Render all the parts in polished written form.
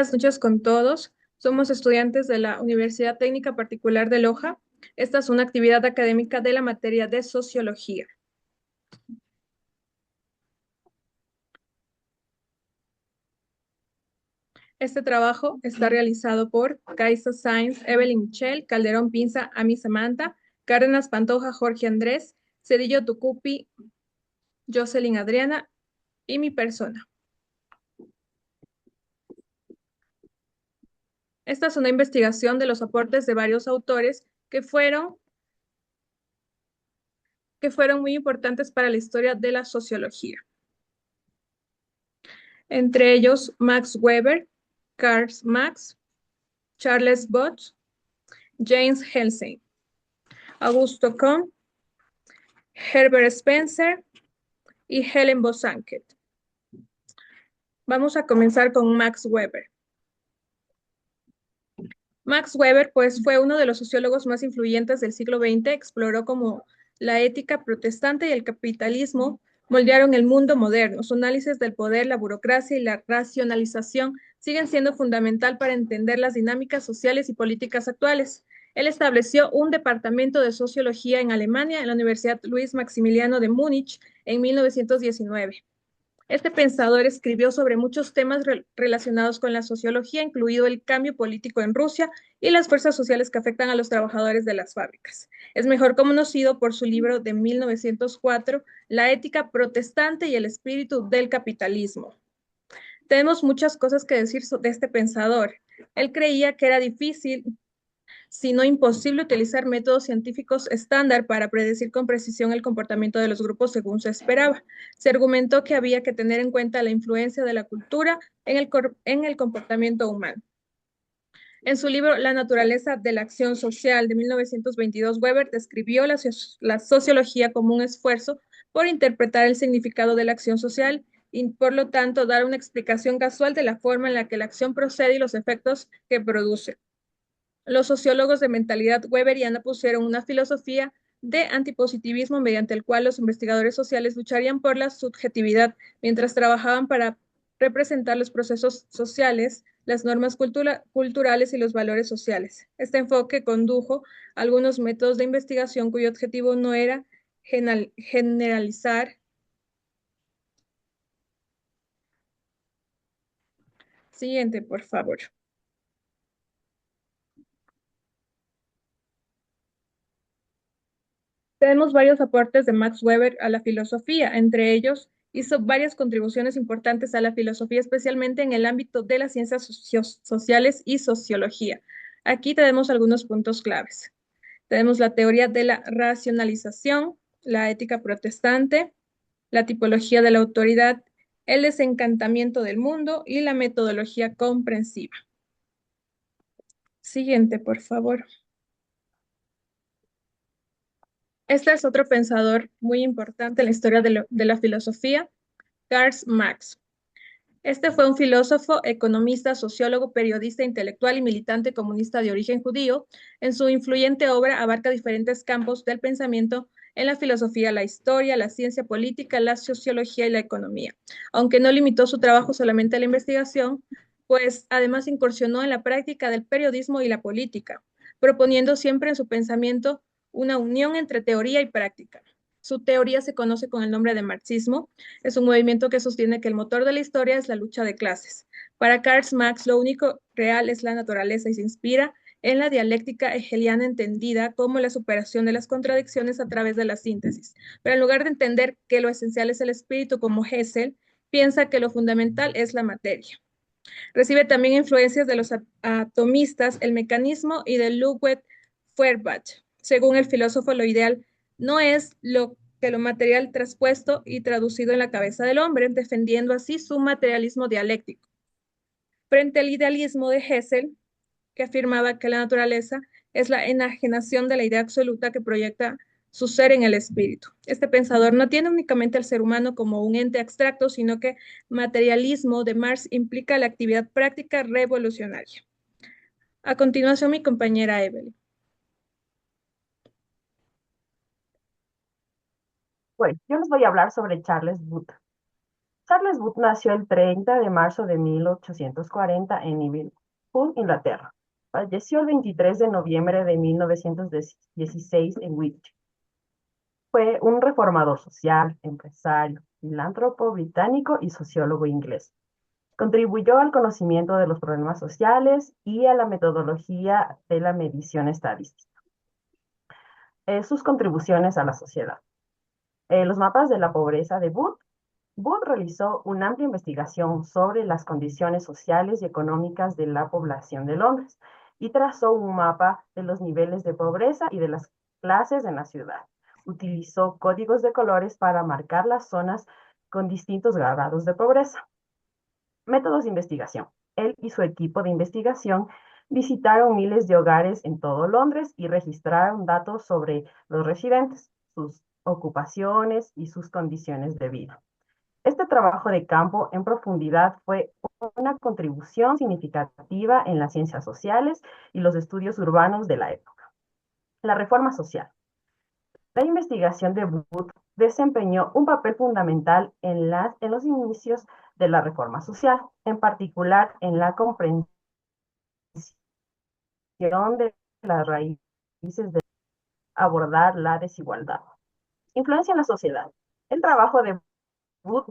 Buenas noches con todos. Somos estudiantes de la Universidad Técnica Particular de Loja. Esta es una actividad académica de la materia de Sociología. Este trabajo está realizado por Kaisa Sáenz, Evelyn Michel, Calderón Pinza, Ami Samantha, Cárdenas Pantoja, Jorge Andrés, Cedillo Tucupi, Jocelyn Adriana y mi persona. Esta es una investigación de los aportes de varios autores que fueron muy importantes para la historia de la sociología. Entre ellos Max Weber, Karl Marx, Charles Bot, James Helsing, Augusto Comte, Herbert Spencer y Helen Bosanquet. Vamos a comenzar con Max Weber. Max Weber, pues, fue uno de los sociólogos más influyentes del siglo XX. Exploró cómo la ética protestante y el capitalismo moldearon el mundo moderno. Su análisis del poder, la burocracia y la racionalización siguen siendo fundamental para entender las dinámicas sociales y políticas actuales. Él estableció un departamento de sociología en Alemania, en la Universidad Luis Maximiliano de Múnich, en 1919. Este pensador escribió sobre muchos temas relacionados con la sociología, incluido el cambio político en Rusia y las fuerzas sociales que afectan a los trabajadores de las fábricas. Es mejor conocido por su libro de 1904, La ética protestante y el espíritu del capitalismo. Tenemos muchas cosas que decir de este pensador. Él creía que era difícil, sino imposible, utilizar métodos científicos estándar para predecir con precisión el comportamiento de los grupos según se esperaba. Se argumentó que había que tener en cuenta la influencia de la cultura en el comportamiento humano. En su libro La naturaleza de la acción social de 1922, Weber describió la sociología como un esfuerzo por interpretar el significado de la acción social y, por lo tanto, dar una explicación casual de la forma en la que la acción procede y los efectos que produce. Los sociólogos de mentalidad weberiana pusieron una filosofía de antipositivismo mediante el cual los investigadores sociales lucharían por la subjetividad mientras trabajaban para representar los procesos sociales, las normas culturales y los valores sociales. Este enfoque condujo a algunos métodos de investigación cuyo objetivo no era generalizar. Siguiente, por favor. Tenemos varios aportes de Max Weber a la filosofía. Entre ellos, hizo varias contribuciones importantes a la filosofía, especialmente en el ámbito de las ciencias sociales y sociología. Aquí tenemos algunos puntos claves. Tenemos la teoría de la racionalización, la ética protestante, la tipología de la autoridad, el desencantamiento del mundo y la metodología comprensiva. Siguiente, por favor. Este es otro pensador muy importante en la historia de la filosofía, Karl Marx. Este fue un filósofo, economista, sociólogo, periodista, intelectual y militante comunista de origen judío. En su influyente obra abarca diferentes campos del pensamiento en la filosofía, la historia, la ciencia política, la sociología y la economía. Aunque no limitó su trabajo solamente a la investigación, pues además incursionó en la práctica del periodismo y la política, proponiendo siempre en su pensamiento una unión entre teoría y práctica. Su teoría se conoce con el nombre de marxismo. Es un movimiento que sostiene que el motor de la historia es la lucha de clases. Para Karl Marx, lo único real es la naturaleza y se inspira en la dialéctica hegeliana, entendida como la superación de las contradicciones a través de la síntesis. Pero en lugar de entender que lo esencial es el espíritu como Hessel, piensa que lo fundamental es la materia. Recibe también influencias de los atomistas, el mecanismo y de Ludwig Feuerbach. Según el filósofo, lo ideal no es lo material traspuesto y traducido en la cabeza del hombre, defendiendo así su materialismo dialéctico. Frente al idealismo de Hessel, que afirmaba que la naturaleza es la enajenación de la idea absoluta que proyecta su ser en el espíritu. Este pensador no tiene únicamente al ser humano como un ente abstracto, sino que materialismo de Marx implica la actividad práctica revolucionaria. A continuación, mi compañera Evelyn. Bueno, yo les voy a hablar sobre Charles Booth. Charles Wood nació el 30 de marzo de 1840 en Liverpool, Inglaterra. Falleció el 23 de noviembre de 1916 en Woolwich. Fue un reformador social, empresario, filántropo británico y sociólogo inglés. Contribuyó al conocimiento de los problemas sociales y a la metodología de la medición estadística. Sus contribuciones a la sociedad. Los mapas de la pobreza de Wood. Wood realizó una amplia investigación sobre las condiciones sociales y económicas de la población de Londres y trazó un mapa de los niveles de pobreza y de las clases en la ciudad. Utilizó códigos de colores para marcar las zonas con distintos grados de pobreza. Métodos de investigación. Él y su equipo de investigación visitaron miles de hogares en todo Londres y registraron datos sobre los residentes, sus ocupaciones y sus condiciones de vida. Este trabajo de campo en profundidad fue una contribución significativa en las ciencias sociales y los estudios urbanos de la época. La reforma social. La investigación de Wood desempeñó un papel fundamental en los inicios de la reforma social, en particular en la comprensión de las raíces de abordar la desigualdad. Influencia en la sociedad. El trabajo de Wood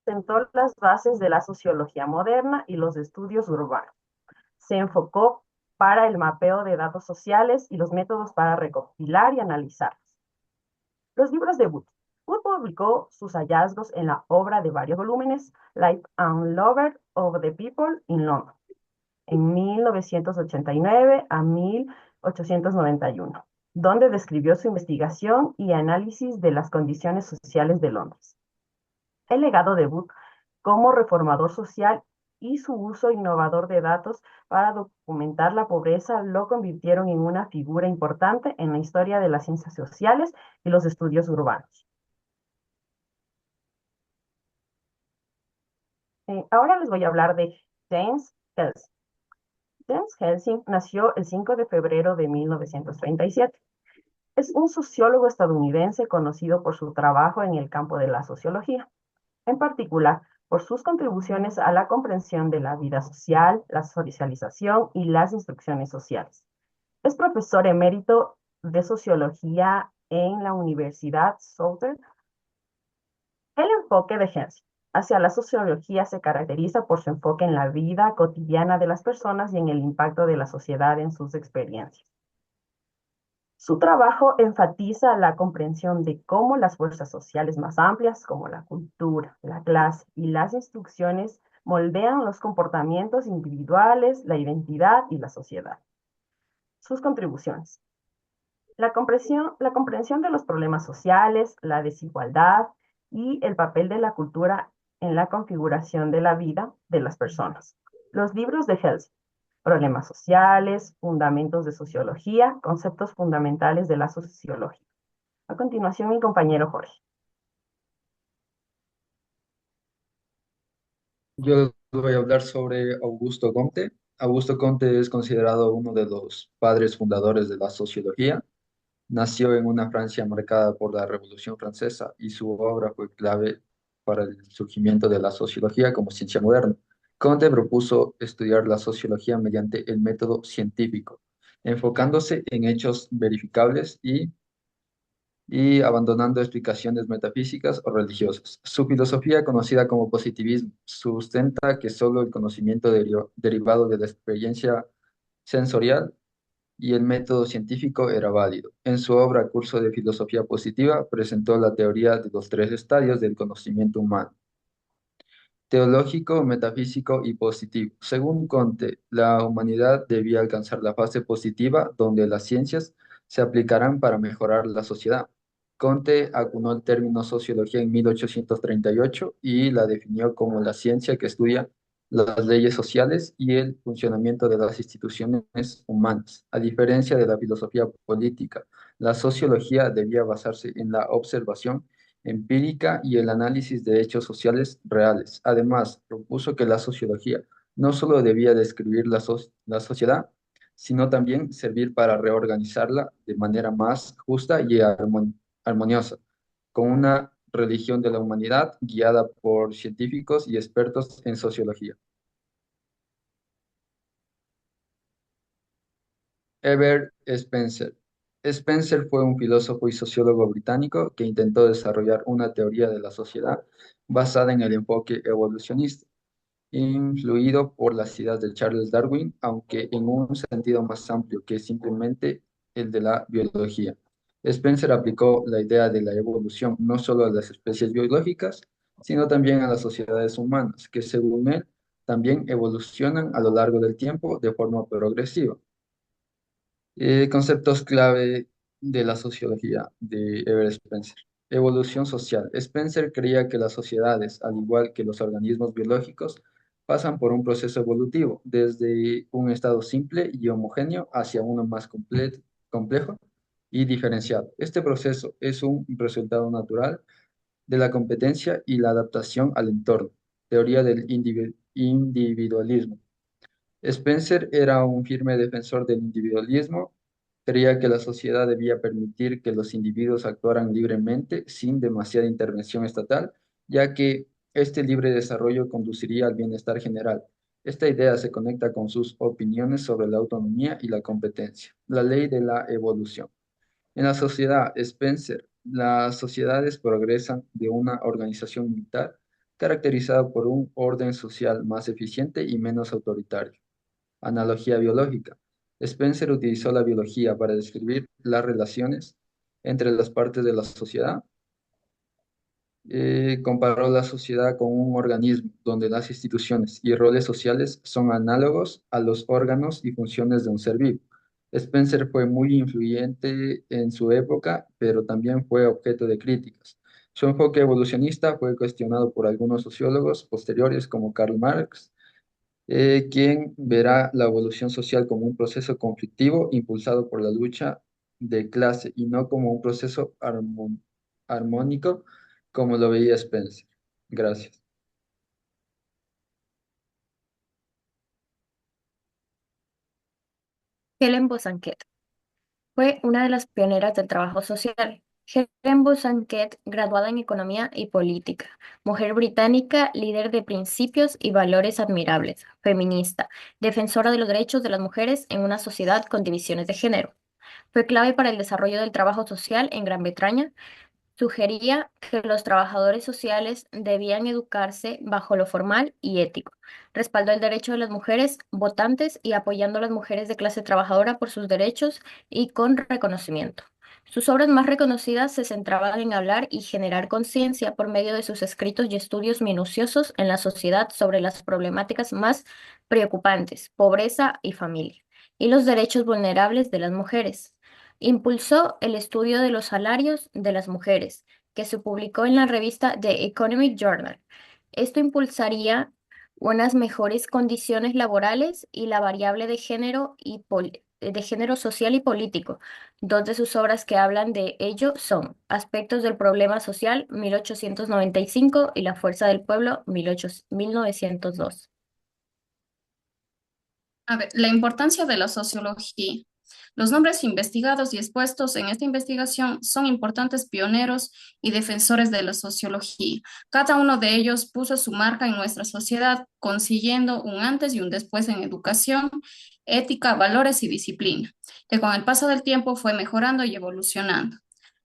sentó las bases de la sociología moderna y los estudios urbanos. Se enfocó para el mapeo de datos sociales y los métodos para recopilar y analizarlos. Los libros de Wood. Wood publicó sus hallazgos en la obra de varios volúmenes, Life and Lover of the People in London, en 1989 a 1891, donde describió su investigación y análisis de las condiciones sociales de Londres. El legado de Wood como reformador social y su uso innovador de datos para documentar la pobreza lo convirtieron en una figura importante en la historia de las ciencias sociales y los estudios urbanos. Ahora les voy a hablar de James Helsing. James Helsing nació el 5 de febrero de 1937. Es un sociólogo estadounidense conocido por su trabajo en el campo de la sociología, en particular por sus contribuciones a la comprensión de la vida social, la socialización y las instrucciones sociales. Es profesor emérito de sociología en la Universidad Southern. El enfoque de Hensey hacia la sociología se caracteriza por su enfoque en la vida cotidiana de las personas y en el impacto de la sociedad en sus experiencias. Su trabajo enfatiza la comprensión de cómo las fuerzas sociales más amplias, como la cultura, la clase y las instrucciones, moldean los comportamientos individuales, la identidad y la sociedad. Sus contribuciones. La comprensión de los problemas sociales, la desigualdad y el papel de la cultura en la configuración de la vida de las personas. Los libros de Helsing. Problemas sociales, fundamentos de sociología, conceptos fundamentales de la sociología. A continuación, mi compañero Jorge. Yo les voy a hablar sobre Augusto Comte. Augusto Comte es considerado uno de los padres fundadores de la sociología. Nació en una Francia marcada por la Revolución Francesa y su obra fue clave para el surgimiento de la sociología como ciencia moderna. Comte propuso estudiar la sociología mediante el método científico, enfocándose en hechos verificables y abandonando explicaciones metafísicas o religiosas. Su filosofía, conocida como positivismo, sustenta que solo el conocimiento derivado de la experiencia sensorial y el método científico era válido. En su obra Curso de Filosofía Positiva presentó la teoría de los tres estadios del conocimiento humano: teológico, metafísico y positivo. Según Comte, la humanidad debía alcanzar la fase positiva, donde las ciencias se aplicarán para mejorar la sociedad. Comte acuñó el término sociología en 1838 y la definió como la ciencia que estudia las leyes sociales y el funcionamiento de las instituciones humanas. A diferencia de la filosofía política, la sociología debía basarse en la observación empírica y el análisis de hechos sociales reales. Además, propuso que la sociología no solo debía describir la sociedad, sino también servir para reorganizarla de manera más justa y armoniosa, con una religión de la humanidad, guiada por científicos y expertos en sociología. Herbert Spencer. Spencer fue un filósofo y sociólogo británico que intentó desarrollar una teoría de la sociedad basada en el enfoque evolucionista, influido por las ideas de Charles Darwin, aunque en un sentido más amplio que simplemente el de la biología. Spencer aplicó la idea de la evolución no solo a las especies biológicas, sino también a las sociedades humanas, que según él también evolucionan a lo largo del tiempo de forma progresiva. Conceptos clave de la sociología de Herbert Spencer. Evolución social. Spencer creía que las sociedades, al igual que los organismos biológicos, pasan por un proceso evolutivo, desde un estado simple y homogéneo hacia uno más complejo y diferenciado. Este proceso es un resultado natural de la competencia y la adaptación al entorno. Teoría del individualismo. Spencer era un firme defensor del individualismo, creía que la sociedad debía permitir que los individuos actuaran libremente sin demasiada intervención estatal, ya que este libre desarrollo conduciría al bienestar general. Esta idea se conecta con sus opiniones sobre la autonomía y la competencia. La ley de la evolución. En la sociedad, Spencer, las sociedades progresan de una organización militar caracterizada por un orden social más eficiente y menos autoritario. Analogía biológica. Spencer utilizó la biología para describir las relaciones entre las partes de la sociedad. Comparó la sociedad con un organismo donde las instituciones y roles sociales son análogos a los órganos y funciones de un ser vivo. Spencer fue muy influyente en su época, pero también fue objeto de críticas. Su enfoque evolucionista fue cuestionado por algunos sociólogos posteriores como Karl Marx, quien verá la evolución social como un proceso conflictivo impulsado por la lucha de clase y no como un proceso armónico como lo veía Spencer. Gracias. Helen Bosanquet fue una de las pioneras del trabajo social. Helen Bosanquet, graduada en Economía y Política, mujer británica, líder de principios y valores admirables, feminista, defensora de los derechos de las mujeres en una sociedad con divisiones de género. Fue clave para el desarrollo del trabajo social en Gran Bretaña. Sugería que los trabajadores sociales debían educarse bajo lo formal y ético. Respaldó el derecho de las mujeres votantes y apoyando a las mujeres de clase trabajadora por sus derechos y con reconocimiento. Sus obras más reconocidas se centraban en hablar y generar conciencia por medio de sus escritos y estudios minuciosos en la sociedad sobre las problemáticas más preocupantes, pobreza y familia, y los derechos vulnerables de las mujeres. Impulsó el estudio de los salarios de las mujeres, que se publicó en la revista The Economic Journal. Esto impulsaría unas mejores condiciones laborales y la variable de género de género social y político. Dos de sus obras que hablan de ello son Aspectos del problema social, 1895, y La fuerza del pueblo, 1902. A ver, la importancia de la sociología. Los nombres investigados y expuestos en esta investigación son importantes pioneros y defensores de la sociología. Cada uno de ellos puso su marca en nuestra sociedad, consiguiendo un antes y un después en educación, ética, valores y disciplina, que con el paso del tiempo fue mejorando y evolucionando.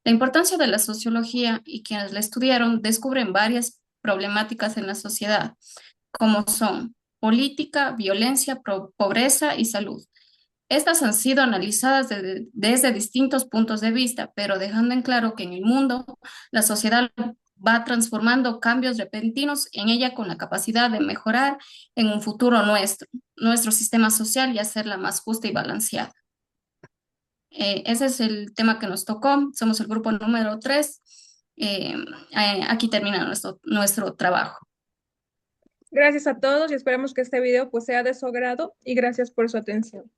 La importancia de la sociología y quienes la estudiaron descubren varias problemáticas en la sociedad, como son política, violencia, pobreza y salud. Estas han sido analizadas desde distintos puntos de vista, pero dejando en claro que en el mundo la sociedad va transformando cambios repentinos en ella con la capacidad de mejorar en un futuro nuestro sistema social y hacerla más justa y balanceada. Ese es el tema que nos tocó. Somos el grupo número 3. Aquí termina nuestro trabajo. Gracias a todos y esperamos que este video pues sea de su agrado y gracias por su atención.